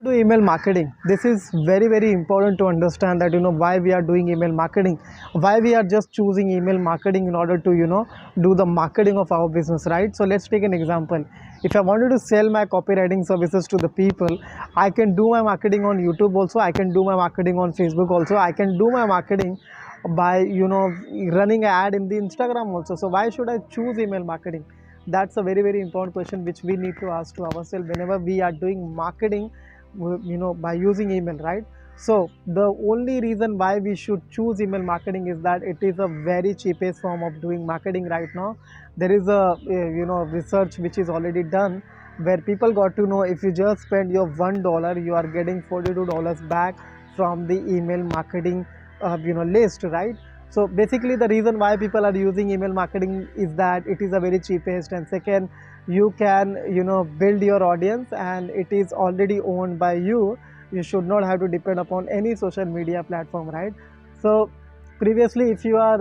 Do email marketing. This is very important to understand that why we are doing email marketing, why we are just choosing email marketing in order to do the marketing of our business, right? So let's take an example. If I wanted to sell my copywriting services to the people, I can do my marketing on YouTube also, I can do my marketing on Facebook also, I can do my marketing by running an ad in the Instagram also. So why should I choose email marketing? That's a very important question which we need to ask to ourselves whenever we are doing marketing, by using email, right? So the only reason why we should choose email marketing is that it is a very cheapest form of doing marketing right now. There is a research which is already done where people got to know if you just spend your $1, you are getting $42 back from the email marketing list, right? So basically the reason why people are using email marketing is that it is a very cheapest, and second, you can build your audience and it is already owned by you. You should not have to depend upon any social media platform, right? So previously, if you are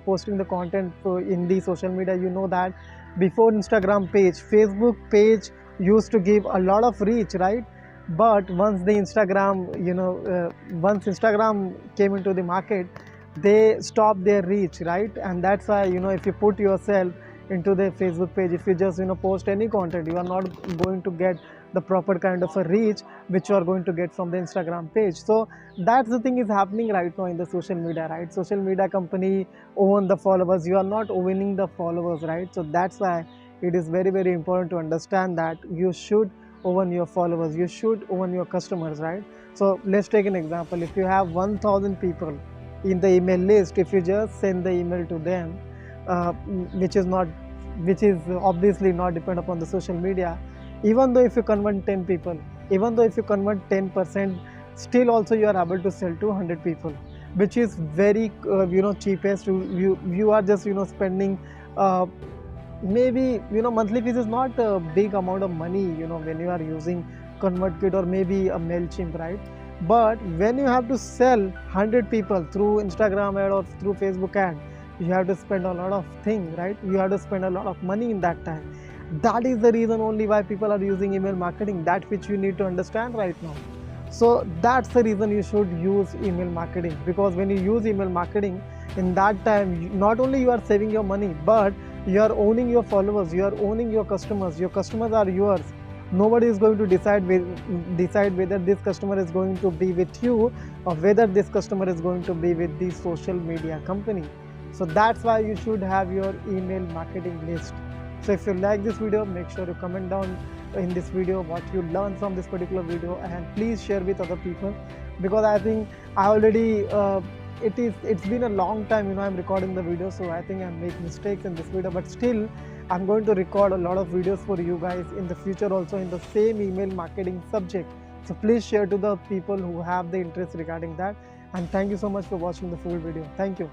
posting the content in the social media, you know that before Instagram page, Facebook page used to give a lot of reach, right? But once Instagram came into the market, they stopped their reach, right? And that's why if you put yourself into the Facebook page, if you just post any content, you are not going to get the proper kind of a reach which you are going to get from the Instagram page. So that's the thing is happening right now in the social media, right? Social media company own the followers, you are not owning the followers, right? So that's why it is very important to understand that you should own your followers, you should own your customers, right? So let's take an example. If you have 1000 people in the email list, if you just send the email to them, uh, which is not which is obviously not depend upon the social media, even though if you convert 10 people, even though if you convert 10%, still also you are able to sell to 100 people, which is very cheapest. You are just spending uh, maybe monthly fees is not a big amount of money when you are using ConvertKit or maybe a MailChimp, right? But when you have to sell 100 people through Instagram ad or through Facebook ad, you have to spend a lot of things, right? You have to spend a lot of money in that time. That is the reason only why people are using email marketing, that which you need to understand right now. So that's the reason you should use email marketing, because when you use email marketing, in that time not only you are saving your money, but you are owning your followers, you are owning your customers. Your customers are yours. Nobody is going to decide whether this customer is going to be with you or whether this customer is going to be with the social media company. So that's why you should have your email marketing list. So if you like this video, make sure you comment down in this video what you learned from this particular video, and please share with other people, because I think I already it's been a long time I'm recording the video, so I think I make mistakes in this video, but still I'm going to record a lot of videos for you guys in the future also in the same email marketing subject. So please share to the people who have the interest regarding that, and thank you so much for watching the full video. Thank you.